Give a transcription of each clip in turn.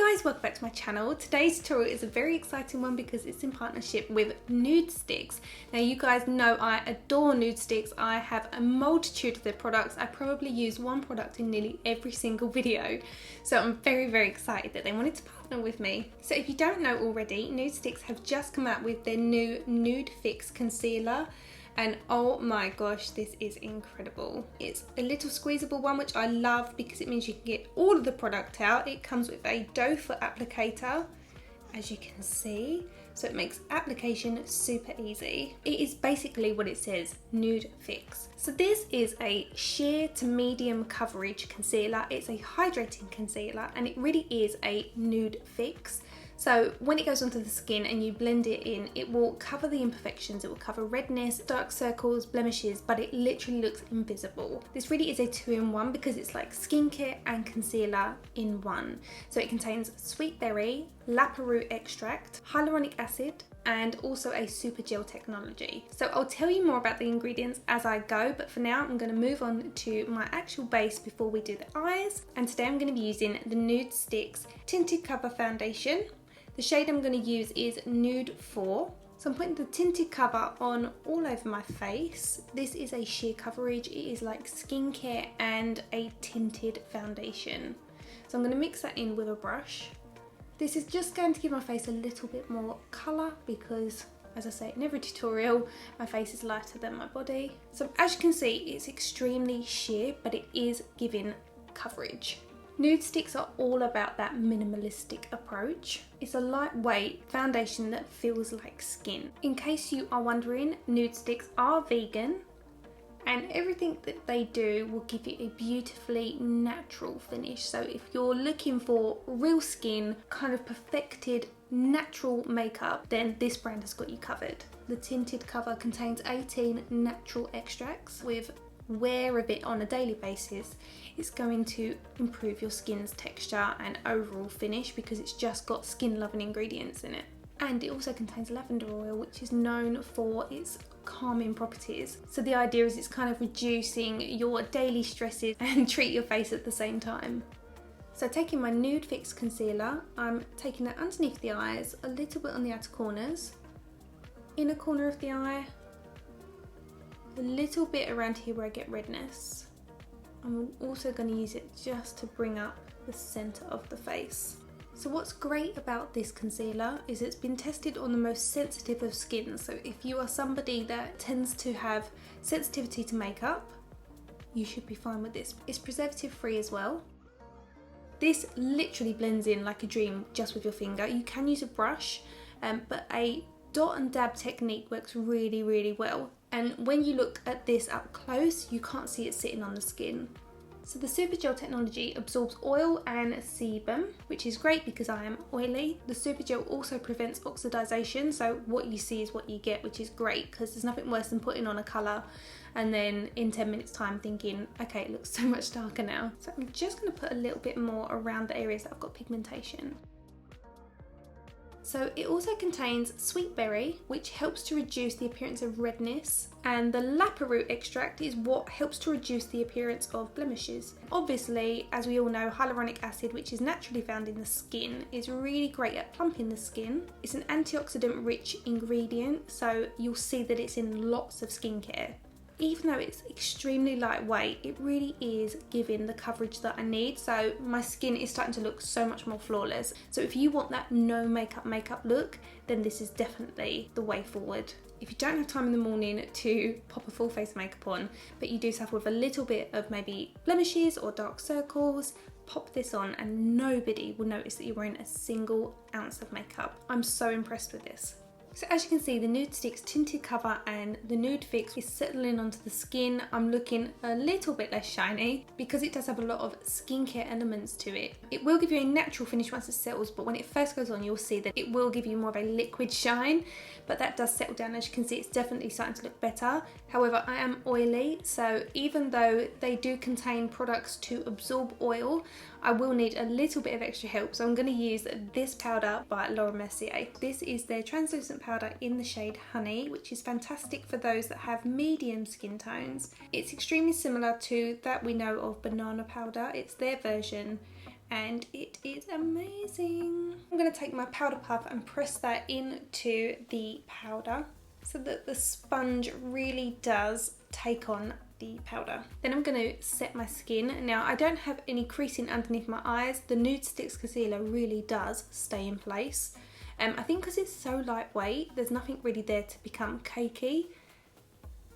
guys, welcome back to my channel. Today's tutorial is a very exciting one because it's in partnership with Nudestix. Now you guys know I adore Nudestix. I have a multitude of their products. I probably use one product in nearly every single video. So I'm very excited that they wanted to partner with me. So if you don't know already, Nudestix have just come out with their new NUDEFIX concealer. And oh my gosh, this is incredible. It's a little squeezable one, which I love because it means you can get all of the product out. It comes with a doe foot applicator, as you can see. So it makes application super easy. It is basically what it says, NUDEFIX. So this is a sheer to medium coverage concealer. It's a hydrating concealer and it really is a nude fix. So when it goes onto the skin and you blend it in, it will cover the imperfections, it will cover redness, dark circles, blemishes, but it literally looks invisible. This really is a 2-in-1 because it's like skincare and concealer in one. So it contains sweet berry, laperoute extract, hyaluronic acid, and also a super gel technology. So I'll tell you more about the ingredients as I go, but for now I'm going to move on to my actual base before we do the eyes. And today I'm going to be using the Nudestix Tinted Cover Foundation. The shade I'm going to use is Nude 4. So I'm putting the tinted cover on all over my face. This is a sheer coverage. It is like skincare and a tinted foundation. So I'm going to mix that in with a brush. This is just going to give my face a little bit more colour because, as I say in every tutorial, my face is lighter than my body. So as you can see, it's extremely sheer, but it is giving coverage. Nudestix are all about that minimalistic approach. It's a lightweight foundation that feels like skin. In case you are wondering, Nudestix are vegan and everything that they do will give you a beautifully natural finish. So if you're looking for real skin, kind of perfected natural makeup, then this brand has got you covered. The tinted cover contains 18 natural extracts. With wear of it on a daily basis, it's going to improve your skin's texture and overall finish because it's just got skin loving ingredients in it. And it also contains lavender oil, which is known for its calming properties. So the idea is it's kind of reducing your daily stresses and treat your face at the same time. So taking my NUDEFIX concealer, I'm taking it underneath the eyes, a little bit on the outer corners, inner corner of the eye, a little bit around here where I get redness. I'm also going to use it just to bring up the centre of the face. So what's great about this concealer is it's been tested on the most sensitive of skin. So if you are somebody that tends to have sensitivity to makeup, you should be fine with this. It's preservative free as well. This literally blends in like a dream just with your finger. You can use a brush, but a dot and dab technique works really well. And when you look at this up close, you can't see it sitting on the skin. So the Super Gel technology absorbs oil and sebum, which is great because I am oily. The Super Gel also prevents oxidization, so what you see is what you get, which is great because there's nothing worse than putting on a colour and then in 10 minutes time thinking, okay, it looks so much darker now. So I'm just going to put a little bit more around the areas that I've got pigmentation. So it also contains sweet berry, which helps to reduce the appearance of redness, and the laperoute extract is what helps to reduce the appearance of blemishes. Obviously, as we all know, hyaluronic acid, which is naturally found in the skin, is really great at plumping the skin. It's an antioxidant rich ingredient, so you'll see that it's in lots of skincare. Even though it's extremely lightweight, it really is giving the coverage that I need. So my skin is starting to look so much more flawless. So if you want that no makeup look, then this is definitely the way forward. If you don't have time in the morning to pop a full face of makeup on, but you do suffer with a little bit of maybe blemishes or dark circles, pop this on and nobody will notice that you're wearing a single ounce of makeup. I'm so impressed with this. So as you can see, the Nudestix tinted cover and the NUDEFIX is settling onto the skin. I'm looking a little bit less shiny because it does have a lot of skincare elements to it. It will give you a natural finish once it settles, but when it first goes on, you'll see that it will give you more of a liquid shine, but that does settle down. As you can see, it's definitely starting to look better. However, I am oily, so even though they do contain products to absorb oil, I will need a little bit of extra help. So I'm going to use this powder by Mercier. This is their translucent powder in the shade Honey, which is fantastic for those that have medium skin tones. It's extremely similar to that we know of banana powder. It's their version, and it is amazing. I'm going to take my powder puff and press that into the powder so that the sponge really does take on the powder. Then I'm going to set my skin. Now I don't have any creasing underneath my eyes. The Nudestix concealer really does stay in place. I think because it's so lightweight, there's nothing really there to become cakey.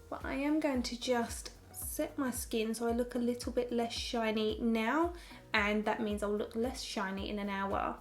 But I am going to just set my skin so I look a little bit less shiny now, and that means I'll look less shiny in an hour.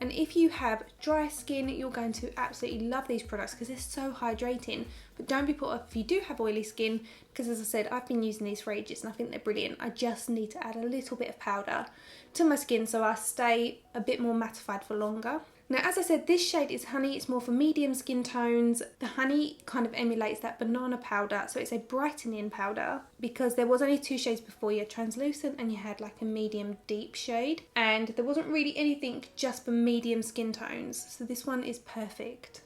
And if you have dry skin, you're going to absolutely love these products because they're so hydrating. But don't be put off if you do have oily skin, because as I said, I've been using these for ages and I think they're brilliant. I just need to add a little bit of powder to my skin so I stay a bit more mattified for longer. Now, as I said, this shade is honey. It's more for medium skin tones. The honey kind of emulates that banana powder, so it's a brightening powder, because there was only two shades before. You had translucent and you had like a medium deep shade, and there wasn't really anything just for medium skin tones, so this one is perfect.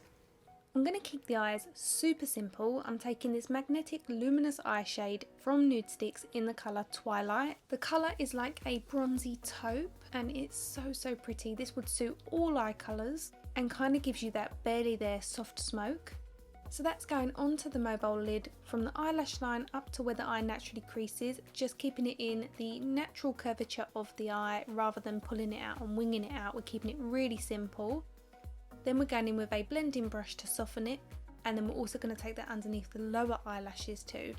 I'm going to keep the eyes super simple. I'm taking this magnetic luminous eye shade from Nudestix in the colour Twilight. The colour is like a bronzy taupe and it's so pretty. This would suit all eye colours and kind of gives you that barely there soft smoke. So that's going onto the mobile lid from the eyelash line up to where the eye naturally creases, just keeping it in the natural curvature of the eye rather than pulling it out and winging it out. We're keeping it really simple. Then we're going in with a blending brush to soften it, and then we're also going to take that underneath the lower eyelashes too.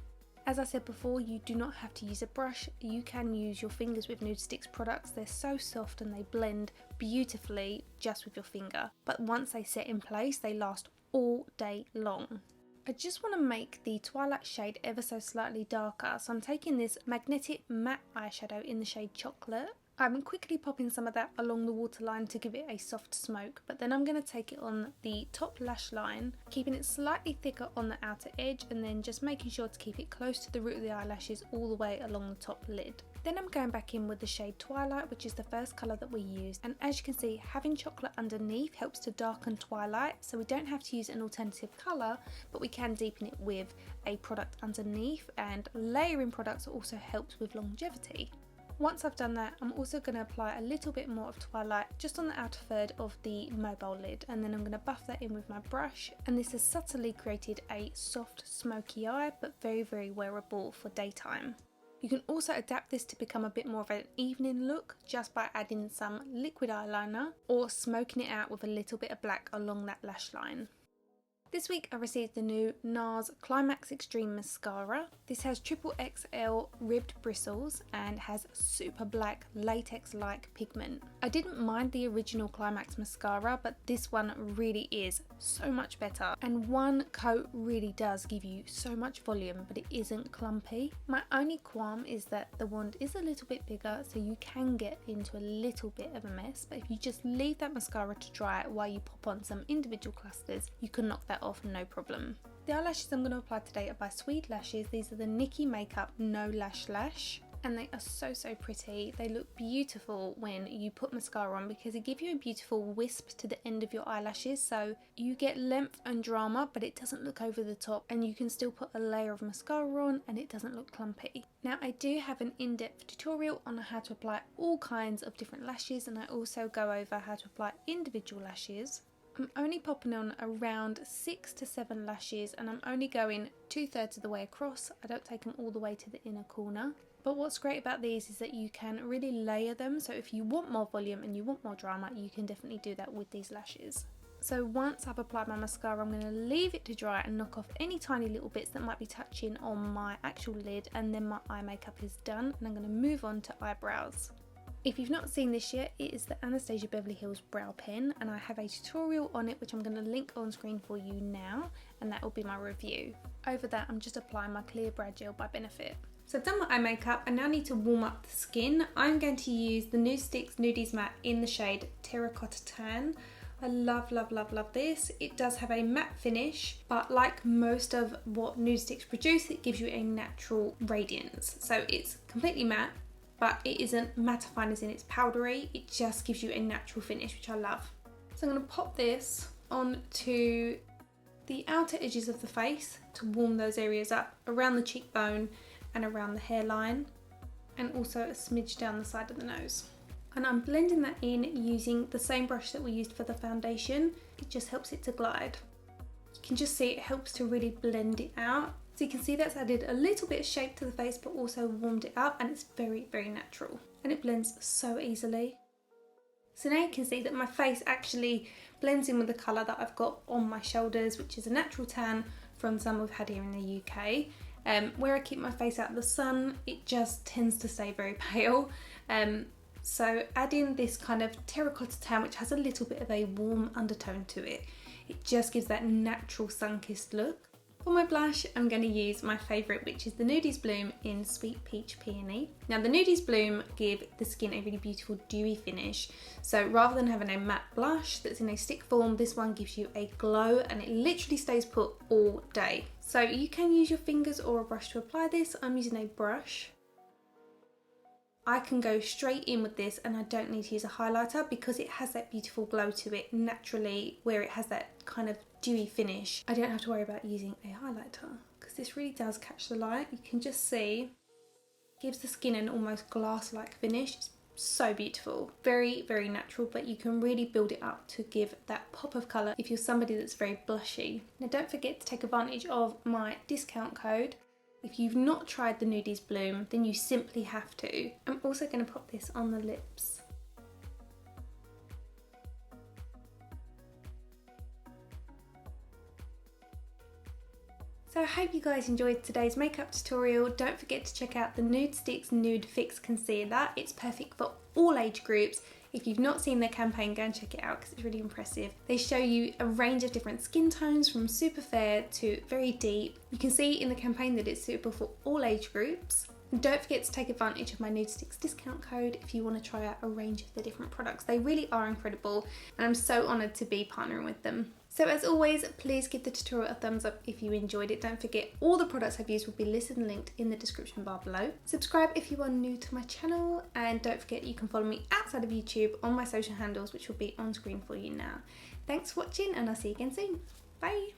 As I said before, you do not have to use a brush. You can use your fingers with Nudestix products. They're so soft and they blend beautifully just with your finger. But once they set in place, they last all day long. I just want to make the Twilight shade ever so slightly darker, so I'm taking this magnetic matte eyeshadow in the shade Chocolate. I'm quickly popping some of that along the waterline to give it a soft smoke, but then I'm going to take it on the top lash line, keeping it slightly thicker on the outer edge, and then just making sure to keep it close to the root of the eyelashes all the way along the top lid. Then I'm going back in with the shade Twilight, which is the first colour that we used, and as you can see, having chocolate underneath helps to darken Twilight, so we don't have to use an alternative colour, but we can deepen it with a product underneath, and layering products also helps with longevity. Once I've done that, I'm also going to apply a little bit more of Twilight just on the outer third of the mobile lid, and then I'm going to buff that in with my brush, and this has subtly created a soft smoky eye but very wearable for daytime. You can also adapt this to become a bit more of an evening look just by adding some liquid eyeliner or smoking it out with a little bit of black along that lash line. This week I received the new NARS Climax Extreme Mascara. This has XXL ribbed bristles and has super black latex-like pigment. I didn't mind the original Climax mascara, but this one really is so much better, and one coat really does give you so much volume, but it isn't clumpy. My only qualm is that the wand is a little bit bigger, so you can get into a little bit of a mess, but if you just leave that mascara to dry while you pop on some individual clusters, you can knock that off no problem. The eyelashes I'm going to apply today are by SWEED Lashes. These are the Nikki Makeup No Lash Lash, and they are so pretty. They look beautiful when you put mascara on because they give you a beautiful wisp to the end of your eyelashes, so you get length and drama but it doesn't look over the top, and you can still put a layer of mascara on and it doesn't look clumpy. Now I do have an in-depth tutorial on how to apply all kinds of different lashes, and I also go over how to apply individual lashes. I'm only popping on around 6 to 7 lashes, and I'm only going 2/3 of the way across. I don't take them all the way to the inner corner. But what's great about these is that you can really layer them, so if you want more volume and you want more drama, you can definitely do that with these lashes. So once I've applied my mascara, I'm going to leave it to dry and knock off any tiny little bits that might be touching on my actual lid, and then my eye makeup is done, and I'm going to move on to eyebrows. If you've not seen this yet, it is the Anastasia Beverly Hills Brow Pen, and I have a tutorial on it which I'm going to link on screen for you now, and that will be my review. Over that, I'm just applying my clear brow gel by Benefit. So I've done my eye makeup. I now need to warm up the skin. I'm going to use the Nudestix Nudies Matte in the shade Terracotta Tan. I love this. It does have a matte finish, but like most of what Nudestix produce, it gives you a natural radiance. So it's completely matte, but it isn't mattifying as in it's powdery. It just gives you a natural finish, which I love. So I'm going to pop this onto the outer edges of the face to warm those areas up, around the cheekbone and around the hairline. and also a smidge down the side of the nose. And I'm blending that in using the same brush that we used for the foundation. It just helps it to glide. You can just see it helps to really blend it out. So you can see that's added a little bit of shape to the face but also warmed it up, and it's very, very natural. And it blends so easily. So now you can see that my face actually blends in with the colour that I've got on my shoulders, which is a natural tan from some we've had here in the UK. Where I keep my face out of the sun, it just tends to stay very pale. So adding this kind of terracotta tan, which has a little bit of a warm undertone to it, it just gives that natural sun-kissed look. For my blush, I'm going to use my favourite, which is the Nudies Bloom in Sweet Peach Peony. Now the Nudies Bloom give the skin a really beautiful dewy finish. So rather than having a matte blush that's in a stick form, this one gives you a glow and it literally stays put all day. So you can use your fingers or a brush to apply this. I'm using a brush. I can go straight in with this and I don't need to use a highlighter because it has that beautiful glow to it naturally, where it has that kind of dewy finish. I don't have to worry about using a highlighter because this really does catch the light. You can just see, gives the skin an almost glass-like finish. It's so beautiful. Very, very natural, but you can really build it up to give that pop of colour if you're somebody that's very blushy. Now don't forget to take advantage of my discount code. If you've not tried the Nudies Bloom, then you simply have to. I'm also going to pop this on the lips. So I hope you guys enjoyed today's makeup tutorial. Don't forget to check out the Nudestix NUDEFIX Concealer. It's perfect for all age groups. If you've not seen their campaign, go and check it out because it's really impressive. They show you a range of different skin tones from super fair to very deep. You can see in the campaign that it's suitable for all age groups. And don't forget to take advantage of my Nudestix discount code if you want to try out a range of the different products. They really are incredible and I'm so honoured to be partnering with them. So as always, please give the tutorial a thumbs up if you enjoyed it. Don't forget all the products I've used will be listed and linked in the description bar below. Subscribe if you are new to my channel, and don't forget you can follow me outside of YouTube on my social handles, which will be on screen for you now. Thanks for watching and I'll see you again soon. Bye!